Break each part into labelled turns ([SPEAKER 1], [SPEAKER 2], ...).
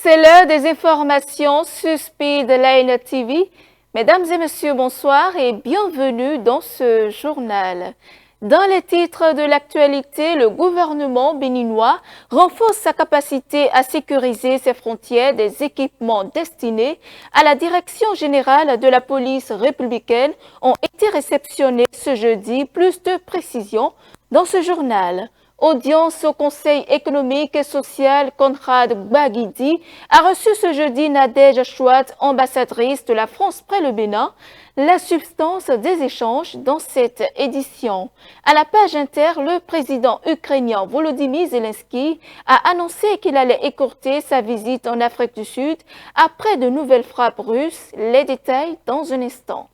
[SPEAKER 1] C'est l'heure des informations sur Speedline TV. Mesdames et messieurs, bonsoir et bienvenue dans ce journal. Dans les titres de l'actualité, le gouvernement béninois renforce sa capacité à sécuriser ses frontières des équipements destinés à la Direction générale de la police républicaine ont été réceptionnés ce jeudi. Plus de précisions dans ce journal. Audience au Conseil économique et social, Conrad Baguidi a reçu ce jeudi Nadège Chouat, ambassadrice de la France près le Bénin. La substance des échanges dans cette édition. À la page inter, le président ukrainien Volodymyr Zelensky a annoncé qu'il allait écourter sa visite en Afrique du Sud après de nouvelles frappes russes. Les détails dans un instant.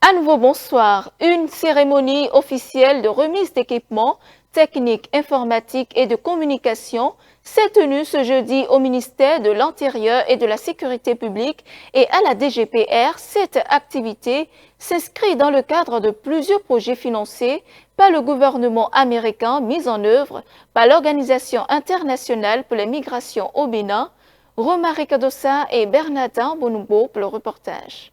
[SPEAKER 1] À nouveau, bonsoir. Une cérémonie officielle de remise d'équipements techniques, informatiques et de communication s'est tenue ce jeudi au ministère de l'Intérieur et de la Sécurité publique et à la DGPR. Cette activité s'inscrit dans le cadre de plusieurs projets financés par le gouvernement américain mis en œuvre par l'Organisation internationale pour les migrations au Bénin. Romaric Adossa et Bernardin Bonoubo pour le reportage.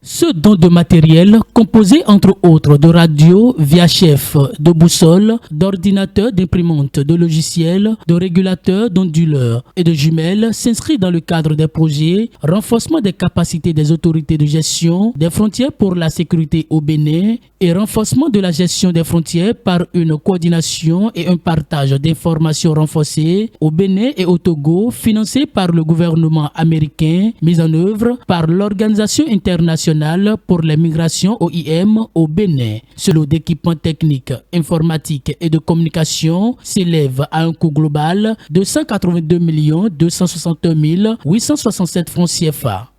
[SPEAKER 2] Ce don de matériel, composé entre autres de radios, VHF, de boussoles, d'ordinateurs, d'imprimantes, de logiciels, de régulateurs, d'onduleurs et de jumelles, s'inscrit dans le cadre des projets renforcement des capacités des autorités de gestion des frontières pour la sécurité au Bénin et renforcement de la gestion des frontières par une coordination et un partage d'informations renforcés au Bénin et au Togo, financé par le gouvernement américain, mis en œuvre par l'Organisation internationale pour les migrations OIM au Bénin. Ce lot d'équipements techniques, informatiques et de communication s'élève à un coût global de 182 261 867 francs CFA.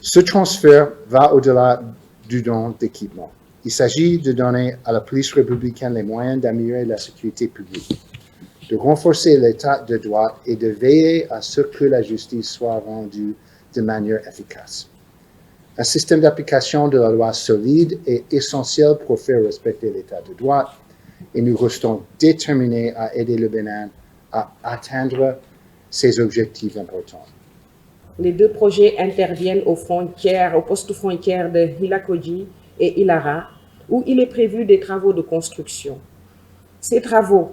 [SPEAKER 3] Ce transfert va au-delà du don d'équipement. Il s'agit de donner à la police républicaine les moyens d'améliorer la sécurité publique, de renforcer l'état de droit et de veiller à ce que la justice soit rendue de manière efficace. Un système d'application de la loi solide est essentiel pour faire respecter l'état de droit et nous restons déterminés à aider le Bénin à atteindre ces objectifs importants.
[SPEAKER 4] Les deux projets interviennent aux postes frontières de Hilakodji et Ilara, où il est prévu des travaux de construction. Ces travaux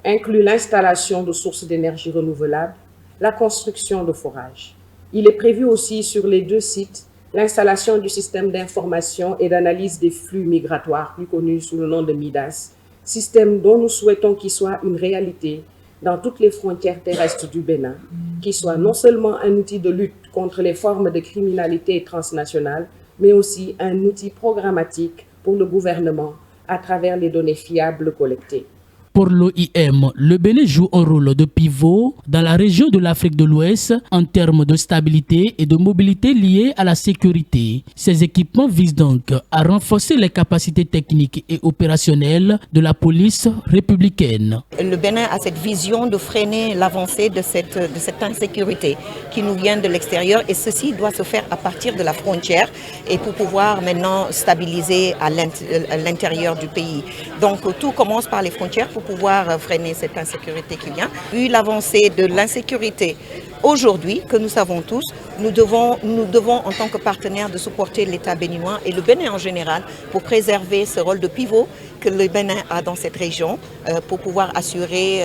[SPEAKER 4] incluent l'installation de sources d'énergie renouvelables, la construction de forages. Il est prévu aussi sur les deux sites l'installation du système d'information et d'analyse des flux migratoires, plus connu sous le nom de MIDAS, système dont nous souhaitons qu'il soit une réalité dans toutes les frontières terrestres du Bénin, qui soit non seulement un outil de lutte contre les formes de criminalité transnationale, mais aussi un outil programmatique pour le gouvernement à travers les données fiables collectées.
[SPEAKER 2] Pour l'OIM, le Bénin joue un rôle de pivot dans la région de l'Afrique de l'Ouest en termes de stabilité et de mobilité liées à la sécurité. Ces équipements visent donc à renforcer les capacités techniques et opérationnelles de la police républicaine.
[SPEAKER 5] Le Bénin a cette vision de freiner l'avancée de cette insécurité qui nous vient de l'extérieur et ceci doit se faire à partir de la frontière et pour pouvoir maintenant stabiliser à l'intérieur du pays. Donc tout commence par les frontières pour pouvoir freiner cette insécurité qui vient. Vu l'avancée de l'insécurité aujourd'hui, que nous savons tous, nous devons en tant que partenaires de supporter l'État béninois et le Bénin en général pour préserver ce rôle de pivot que le Bénin a dans cette région pour pouvoir assurer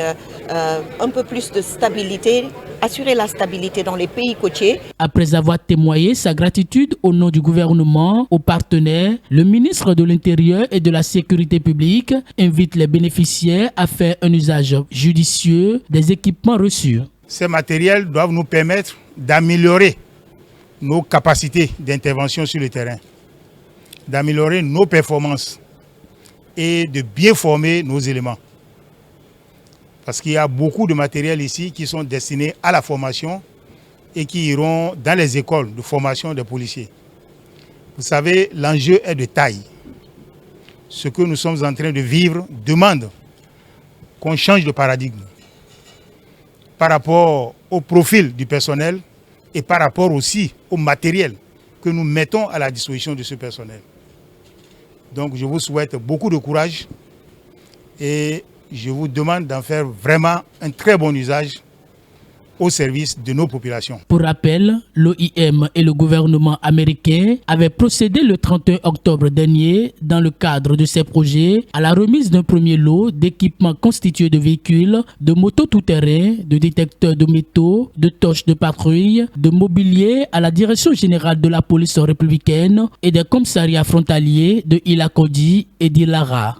[SPEAKER 5] un peu plus de stabilité, assurer la stabilité dans les pays côtiers.
[SPEAKER 2] Après avoir témoigné sa gratitude au nom du gouvernement aux partenaires, le ministre de l'Intérieur et de la Sécurité publique invite les bénéficiaires à faire un usage judicieux des équipements reçus.
[SPEAKER 6] Ces matériels doivent nous permettre d'améliorer nos capacités d'intervention sur le terrain, d'améliorer nos performances et de bien former nos éléments. Parce qu'il y a beaucoup de matériel ici qui sont destinés à la formation et qui iront dans les écoles de formation des policiers. Vous savez, l'enjeu est de taille. Ce que nous sommes en train de vivre demande qu'on change de paradigme par rapport au profil du personnel et par rapport aussi au matériel que nous mettons à la disposition de ce personnel. Donc je vous souhaite beaucoup de courage et je vous demande d'en faire vraiment un très bon usage au service de nos populations.
[SPEAKER 2] Pour rappel, l'OIM et le gouvernement américain avaient procédé le 31 octobre dernier, dans le cadre de ces projets, à la remise d'un premier lot d'équipements constitués de véhicules, de motos tout-terrain, de détecteurs de métaux, de torches de patrouille, de mobilier à la Direction générale de la police républicaine et des commissariats frontaliers de Ilakodi et d'Ilara.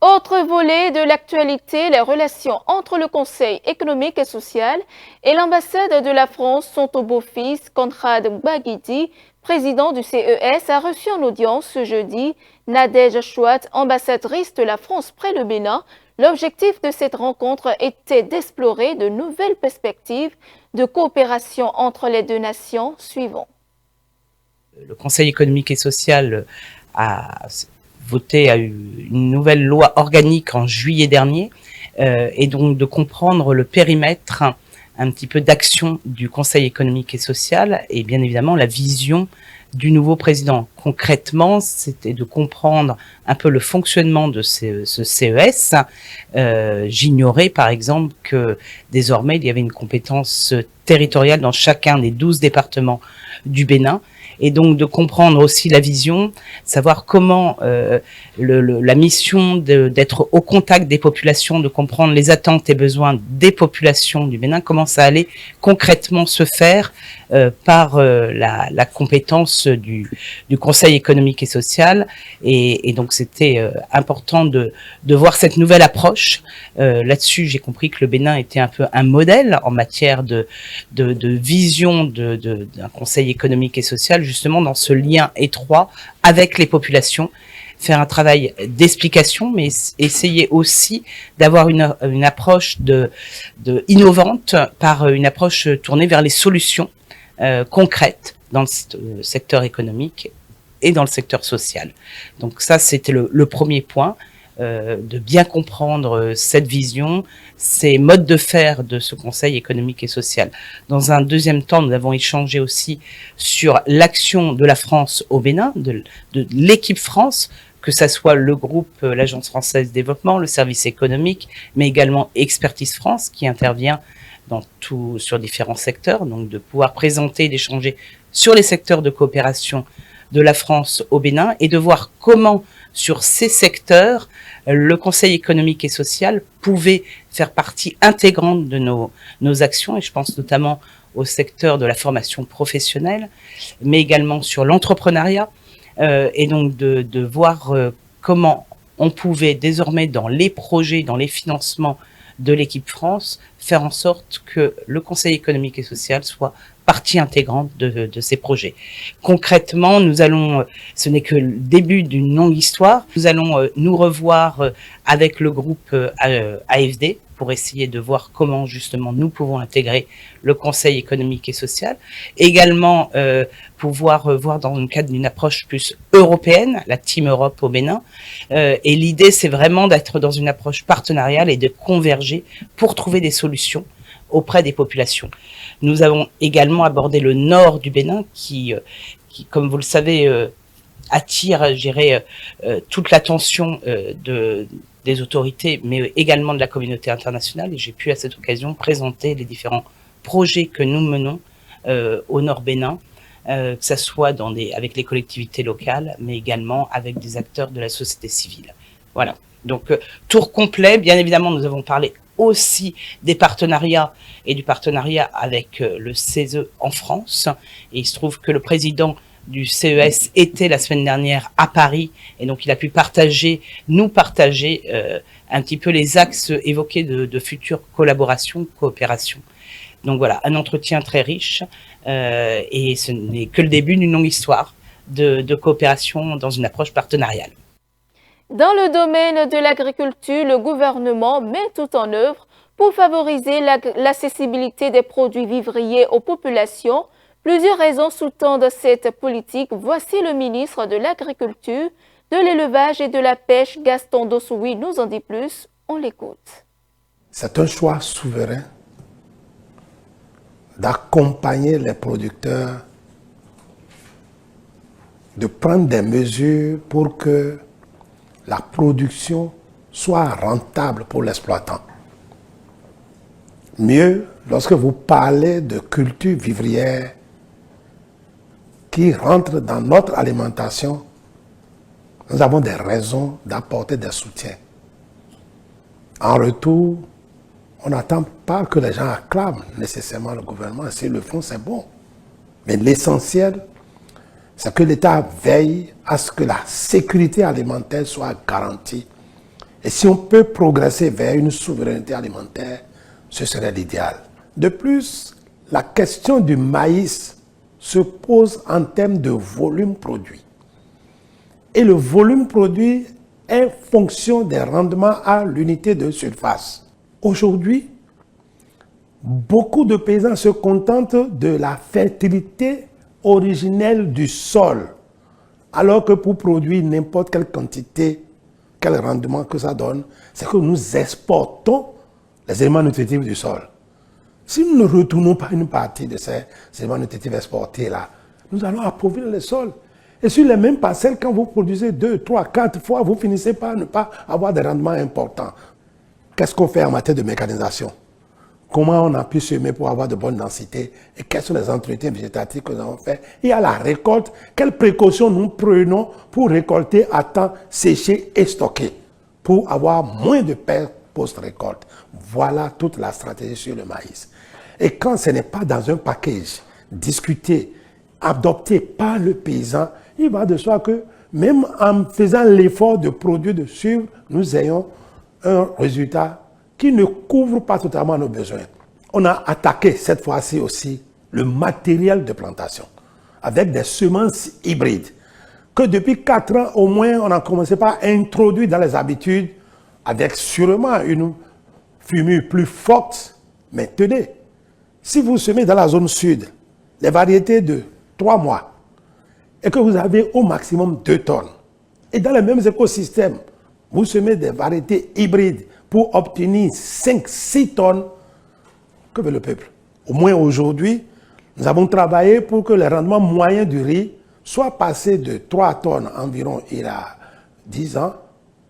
[SPEAKER 1] Autre volet de l'actualité, les relations entre le Conseil économique et social et l'ambassade de la France sont au beau fixe. Conrad Baguidi, président du CES, a reçu en audience ce jeudi Nadège Chouat, ambassadrice de la France près le Bénin. L'objectif de cette rencontre était d'explorer de nouvelles perspectives de coopération entre les deux nations. Suivons.
[SPEAKER 7] Le Conseil économique et social a voté une nouvelle loi organique en juillet dernier, et donc de comprendre le périmètre un petit peu d'action du Conseil économique et social et bien évidemment la vision du nouveau président. Concrètement, c'était de comprendre un peu le fonctionnement de ce CES. J'ignorais par exemple que désormais il y avait une compétence territoriale dans chacun des 12 départements du Bénin. Et donc de comprendre aussi la vision, savoir comment la mission d'être au contact des populations, de comprendre les attentes et besoins des populations du Bénin, comment ça allait concrètement se faire par la compétence du Conseil économique et social. Et donc c'était important de voir cette nouvelle approche. Là-dessus, j'ai compris que le Bénin était un peu un modèle en matière de vision d'un Conseil économique et social, justement dans ce lien étroit avec les populations, faire un travail d'explication, mais essayer aussi d'avoir une approche innovante par une approche tournée vers les solutions concrètes dans le secteur économique et dans le secteur social. Donc ça, c'était le premier point. De bien comprendre cette vision, ces modes de faire de ce Conseil économique et social. Dans un deuxième temps, nous avons échangé aussi sur l'action de la France au Bénin, de l'équipe France, que ça soit le groupe, l'Agence française de développement, le service économique, mais également Expertise France, qui intervient sur différents secteurs, donc de pouvoir présenter, d'échanger sur les secteurs de coopération de la France au Bénin et de voir comment, sur ces secteurs, le Conseil économique et social pouvait faire partie intégrante de nos actions, et je pense notamment au secteur de la formation professionnelle, mais également sur l'entrepreneuriat, et donc de voir comment on pouvait désormais dans les projets, dans les financements de l'équipe France, faire en sorte que le Conseil économique et social soit partie intégrante de ces projets. Concrètement, ce n'est que le début d'une longue histoire, nous allons nous revoir avec le groupe AFD pour essayer de voir comment justement nous pouvons intégrer le Conseil économique et social. Également pouvoir voir dans le cadre d'une approche plus européenne, la Team Europe au Bénin. Et l'idée, c'est vraiment d'être dans une approche partenariale et de converger pour trouver des solutions auprès des populations. Nous avons également abordé le nord du Bénin qui comme vous le savez, attire, je dirais, toute l'attention des autorités, mais également de la communauté internationale. Et j'ai pu à cette occasion présenter les différents projets que nous menons au nord Bénin, que ce soit avec les collectivités locales, mais également avec des acteurs de la société civile. Voilà. Donc, tour complet. Bien évidemment, nous avons parlé aussi des partenariats et du partenariat avec le CESE en France. Et il se trouve que le président du CES était la semaine dernière à Paris, et donc il a pu nous partager un petit peu les axes évoqués de futures collaborations, coopérations. Donc voilà, un entretien très riche, et ce n'est que le début d'une longue histoire de coopération dans une approche partenariale.
[SPEAKER 1] Dans le domaine de l'agriculture, le gouvernement met tout en œuvre pour favoriser l'accessibilité des produits vivriers aux populations. Plusieurs raisons sous-tendent cette politique. Voici le ministre de l'Agriculture, de l'Élevage et de la Pêche, Gaston Dossoui, nous en dit plus. On l'écoute.
[SPEAKER 8] C'est un choix souverain d'accompagner les producteurs, de prendre des mesures pour que la production soit rentable pour l'exploitant. Mieux, lorsque vous parlez de culture vivrière qui rentre dans notre alimentation, nous avons des raisons d'apporter des soutiens. En retour, on n'attend pas que les gens acclament nécessairement le gouvernement. S'ils le font, c'est bon. Mais l'essentiel, c'est que l'État veille à ce que la sécurité alimentaire soit garantie. Et si on peut progresser vers une souveraineté alimentaire, ce serait l'idéal. De plus, la question du maïs se pose en termes de volume produit. Et le volume produit est fonction des rendements à l'unité de surface. Aujourd'hui, beaucoup de paysans se contentent de la fertilité originelle du sol, alors que pour produire n'importe quelle quantité, quel rendement que ça donne, c'est que nous exportons les éléments nutritifs du sol. Si nous ne retournons pas une partie de ces éléments nutritifs exportés-là, nous allons appauvrir le sol. Et sur les mêmes parcelles, quand vous produisez 2, 3, 4 fois, vous finissez par ne pas avoir de rendements importants. Qu'est-ce qu'on fait en matière de mécanisation? Comment on a pu semer pour avoir de bonnes densités? Et quels sont les entretiens végétatifs que nous avons fait? Et à la récolte, quelles précautions nous prenons pour récolter à temps, sécher et stocker, pour avoir moins de pertes post-récolte? Voilà toute la stratégie sur le maïs. Et quand ce n'est pas dans un package discuté, adopté par le paysan, il va de soi que même en faisant l'effort de produire, de suivre, nous ayons un résultat qui ne couvre pas totalement nos besoins. On a attaqué cette fois-ci aussi le matériel de plantation avec des semences hybrides que depuis 4 ans au moins on a commencé par introduire dans les habitudes avec sûrement une fumure plus forte. Mais tenez, si vous semez dans la zone sud les variétés de 3 mois et que vous avez au maximum 2 tonnes, et dans les mêmes écosystèmes, vous semez des variétés hybrides pour obtenir 5-6 tonnes, que veut le peuple? Au moins aujourd'hui, nous avons travaillé pour que le rendement moyen du riz soit passé de 3 tonnes environ il y a 10 ans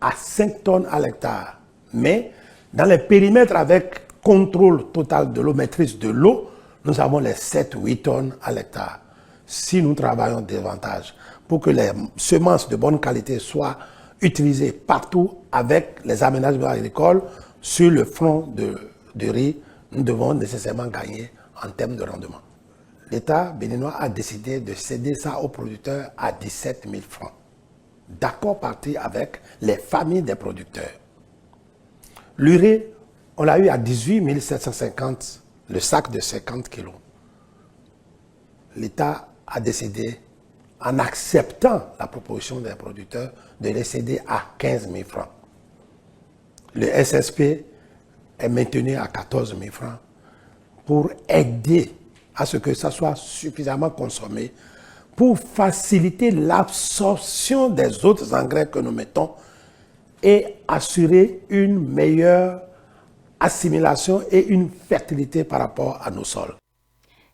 [SPEAKER 8] à 5 tonnes à l'hectare. Mais dans les périmètres avec contrôle total de l'eau, maîtrise de l'eau, nous avons les 7-8 tonnes à l'hectare. Si nous travaillons davantage pour que les semences de bonne qualité soient utilisées partout avec les aménagements agricoles sur le front de riz, nous devons nécessairement gagner en termes de rendement. L'État béninois a décidé de céder ça aux producteurs à 17 000 francs. D'accord parti avec les familles des producteurs. L'urée, on l'a eu à 18 750, le sac de 50 kilos. L'État a décidé, en acceptant la proposition des producteurs, de les céder à 15 000 francs. Le SSP est maintenu à 14 000 francs pour aider à ce que ça soit suffisamment consommé, pour faciliter l'absorption des autres engrais que nous mettons et assurer une meilleure assimilation et une fertilité par rapport à nos sols.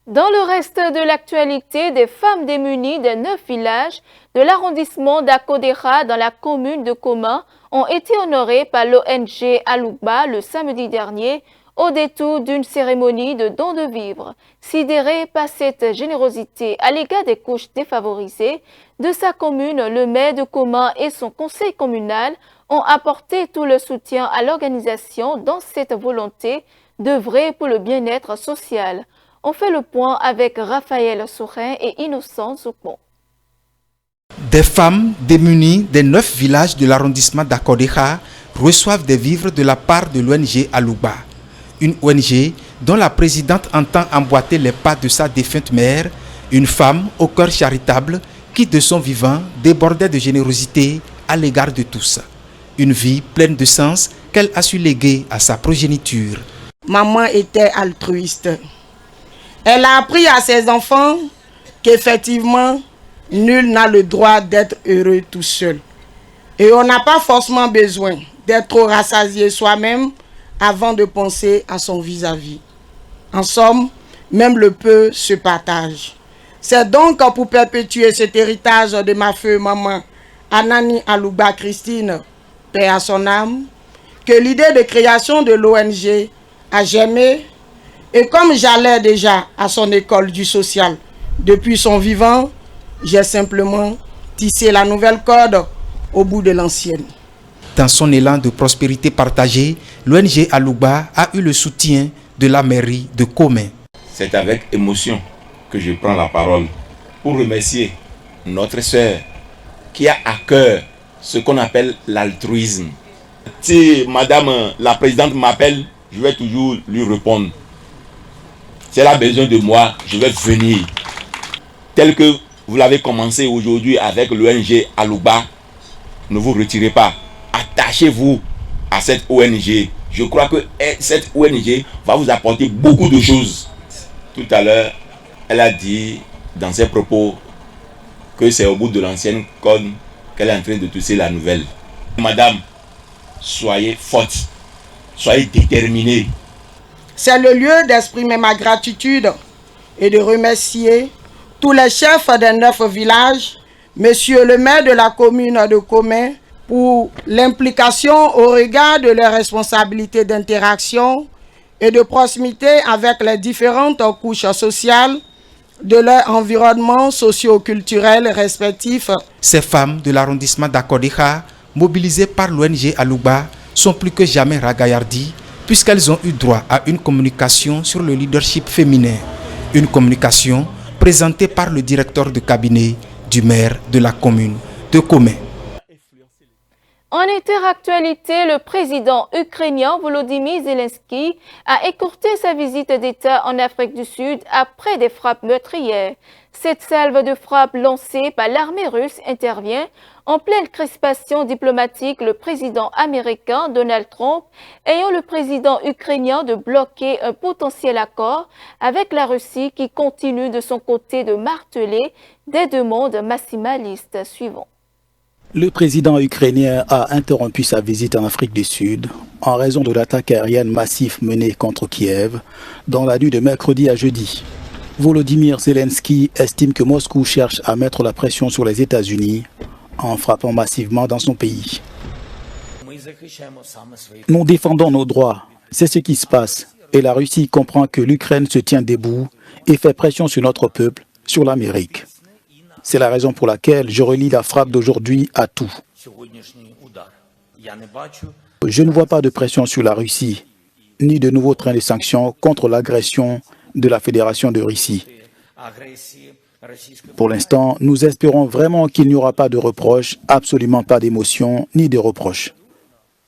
[SPEAKER 1] Dans le reste de l'actualité, des femmes démunies des 9 villages de l'arrondissement d'Akodera dans la commune de Koma ont été honorées par l'ONG Alouba le samedi dernier au détour d'une cérémonie de don de vivres. Sidéré par cette générosité à l'égard des couches défavorisées de sa commune, le maire de Koma et son conseil communal ont apporté tout le soutien à l'organisation dans cette volonté d'œuvrer pour le bien-être social. On fait le point avec Raphaël Sourin et Innocent Zoukmon.
[SPEAKER 9] Des femmes démunies des 9 villages de l'arrondissement d'Akodera reçoivent des vivres de la part de l'ONG Alouba. Une ONG dont la présidente entend emboîter les pas de sa défunte mère, une femme au cœur charitable qui de son vivant débordait de générosité à l'égard de tous. Une vie pleine de sens qu'elle a su léguer à sa progéniture.
[SPEAKER 10] Maman était altruiste. Elle a appris à ses enfants qu'effectivement, nul n'a le droit d'être heureux tout seul. Et on n'a pas forcément besoin d'être rassasié soi-même avant de penser à son vis-à-vis. En somme, même le peu se partage. C'est donc pour perpétuer cet héritage de ma feu maman Anani Alouba Christine, paix à son âme, que l'idée de création de l'ONG a germé et comme j'allais déjà à son école du social depuis son vivant, j'ai simplement tissé la nouvelle corde au bout de l'ancienne.
[SPEAKER 9] Dans son élan de prospérité partagée, l'ONG Alouba a eu le soutien de la mairie de Comé.
[SPEAKER 11] C'est avec émotion que je prends la parole pour remercier notre sœur qui a à cœur ce qu'on appelle l'altruisme. Si madame la présidente m'appelle, je vais toujours lui répondre. Si elle a besoin de moi, je vais venir. Tel que vous l'avez commencé aujourd'hui avec l'ONG Alouba, ne vous retirez pas. Attachez-vous à cette ONG. Je crois que cette ONG va vous apporter beaucoup de choses. Tout à l'heure, elle a dit dans ses propos que c'est au bout de l'ancienne corde qu'elle est en train de tisser la nouvelle. Madame, soyez forte, soyez déterminée.
[SPEAKER 10] C'est le lieu d'exprimer ma gratitude et de remercier tous les chefs des 9 villages, monsieur le maire de la commune de Comé, pour l'implication au regard de leurs responsabilités d'interaction et de proximité avec les différentes couches sociales de leur environnement socio-culturel respectif.
[SPEAKER 9] Ces femmes de l'arrondissement d'Akodéha, mobilisées par l'ONG Alouba, sont plus que jamais ragaillardies puisqu'elles ont eu droit à une communication sur le leadership féminin. Une communication présentée par le directeur de cabinet du maire de la commune de Comé.
[SPEAKER 1] En interactualité, le président ukrainien Volodymyr Zelensky a écourté sa visite d'État en Afrique du Sud après des frappes meurtrières. Cette salve de frappes lancée par l'armée russe intervient en pleine crispation diplomatique, le président américain Donald Trump ayant le président ukrainien de bloquer un potentiel accord avec la Russie qui continue de son côté de marteler des demandes maximalistes. Suivant.
[SPEAKER 12] Le président ukrainien a interrompu sa visite en Afrique du Sud en raison de l'attaque aérienne massive menée contre Kiev dans la nuit de mercredi à jeudi. Volodymyr Zelensky estime que Moscou cherche à mettre la pression sur les États-Unis en frappant massivement dans son pays. Nous défendons nos droits, c'est ce qui se passe, et la Russie comprend que l'Ukraine se tient debout et fait pression sur notre peuple, sur l'Amérique. C'est la raison pour laquelle je relie la frappe d'aujourd'hui à tout. Je ne vois pas de pression sur la Russie, ni de nouveaux trains de sanctions contre l'agression de la Fédération de Russie. Pour l'instant, nous espérons vraiment qu'il n'y aura pas de reproches, absolument pas d'émotions ni de reproches.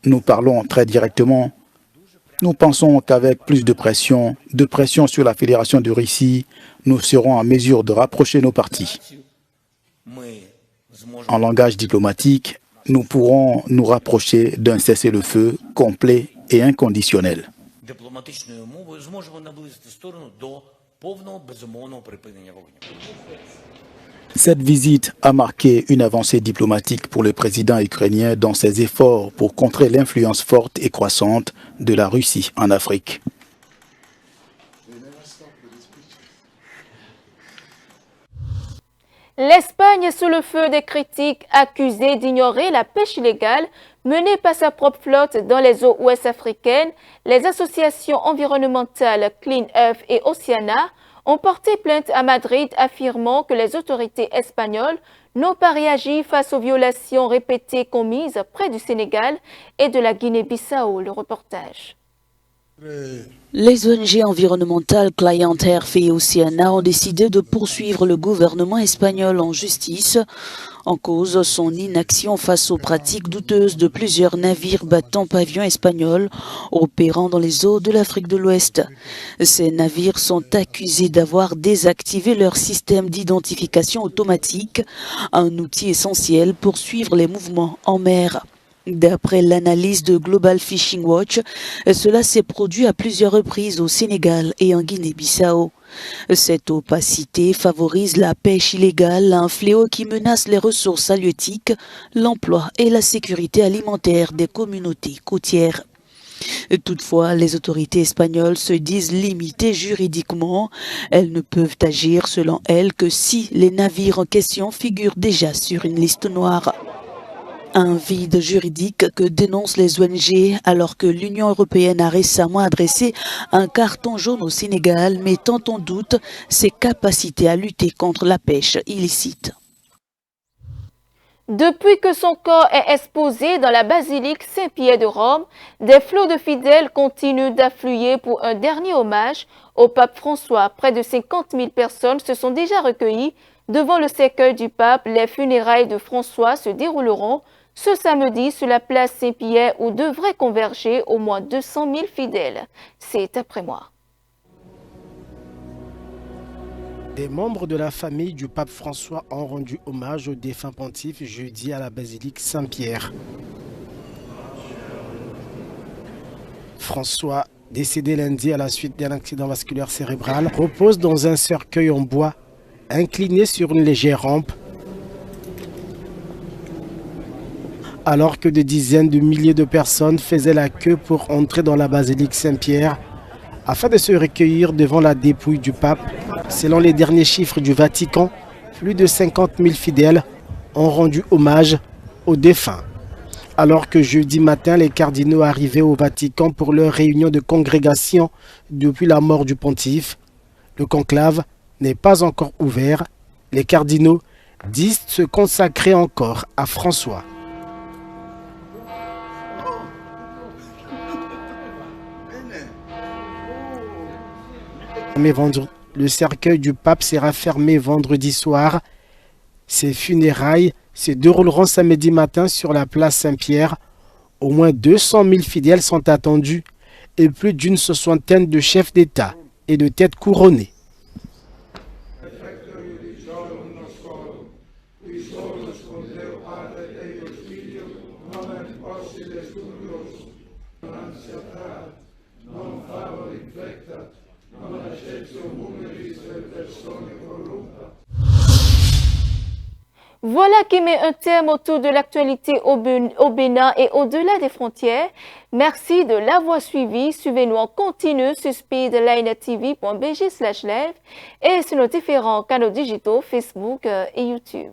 [SPEAKER 12] Nous parlons très directement. Nous pensons qu'avec plus de pression sur la Fédération de Russie, nous serons en mesure de rapprocher nos partis. En langage diplomatique, nous pourrons nous rapprocher d'un cessez-le-feu complet et inconditionnel. Cette visite a marqué une avancée diplomatique pour le président ukrainien dans ses efforts pour contrer l'influence forte et croissante de la Russie en Afrique.
[SPEAKER 1] L'Espagne sous le feu des critiques, accusée d'ignorer la pêche illégale menée par sa propre flotte dans les eaux ouest africaines. Les associations environnementales Clean Earth et Oceana ont porté plainte à Madrid affirmant que les autorités espagnoles n'ont pas réagi face aux violations répétées commises près du Sénégal et de la Guinée-Bissau. Le reportage.
[SPEAKER 13] Les ONG environnementales Clean Earth et Oceana ont décidé de poursuivre le gouvernement espagnol en justice. En cause, son inaction face aux pratiques douteuses de plusieurs navires battant pavillon espagnol opérant dans les eaux de l'Afrique de l'Ouest. Ces navires sont accusés d'avoir désactivé leur système d'identification automatique, un outil essentiel pour suivre les mouvements en mer. D'après l'analyse de Global Fishing Watch, cela s'est produit à plusieurs reprises au Sénégal et en Guinée-Bissau. Cette opacité favorise la pêche illégale, un fléau qui menace les ressources halieutiques, l'emploi et la sécurité alimentaire des communautés côtières. Toutefois, les autorités espagnoles se disent limitées juridiquement. Elles ne peuvent agir selon elles que si les navires en question figurent déjà sur une liste noire. Un vide juridique que dénoncent les ONG alors que l'Union européenne a récemment adressé un carton jaune au Sénégal mettant en doute ses capacités à lutter contre la pêche illicite.
[SPEAKER 1] Depuis que son corps est exposé dans la basilique Saint-Pierre de Rome, des flots de fidèles continuent d'affluer pour un dernier hommage au pape François. Près de 50 000 personnes se sont déjà recueillies devant le cercueil du pape. Les funérailles de François se dérouleront ce samedi sur la place Saint-Pierre où devraient converger au moins 200 000 fidèles. C'est après moi.
[SPEAKER 14] Des membres de la famille du pape François ont rendu hommage au défunt pontife jeudi à la basilique Saint-Pierre. François, décédé lundi à la suite d'un accident vasculaire cérébral, repose dans un cercueil en bois, incliné sur une légère rampe, alors que des dizaines de milliers de personnes faisaient la queue pour entrer dans la basilique Saint-Pierre afin de se recueillir devant la dépouille du pape. Selon les derniers chiffres du Vatican, plus de 50 000 fidèles ont rendu hommage aux défunts. Alors que jeudi matin, les cardinaux arrivaient au Vatican pour leur réunion de congrégation depuis la mort du pontife, le conclave n'est pas encore ouvert. Les cardinaux disent se consacrer encore à François. Le cercueil du pape sera fermé vendredi soir. Ses funérailles se dérouleront samedi matin sur la place Saint-Pierre. Au moins 200 000 fidèles sont attendus et plus d'une soixantaine de chefs d'État et de têtes couronnées.
[SPEAKER 1] Voilà qui met un terme au tour de l'actualité au Bénin et au-delà des frontières. Merci de l'avoir suivi. Suivez-nous en continu sur speedlinetv.bg/live et sur nos différents canaux digitaux Facebook et YouTube.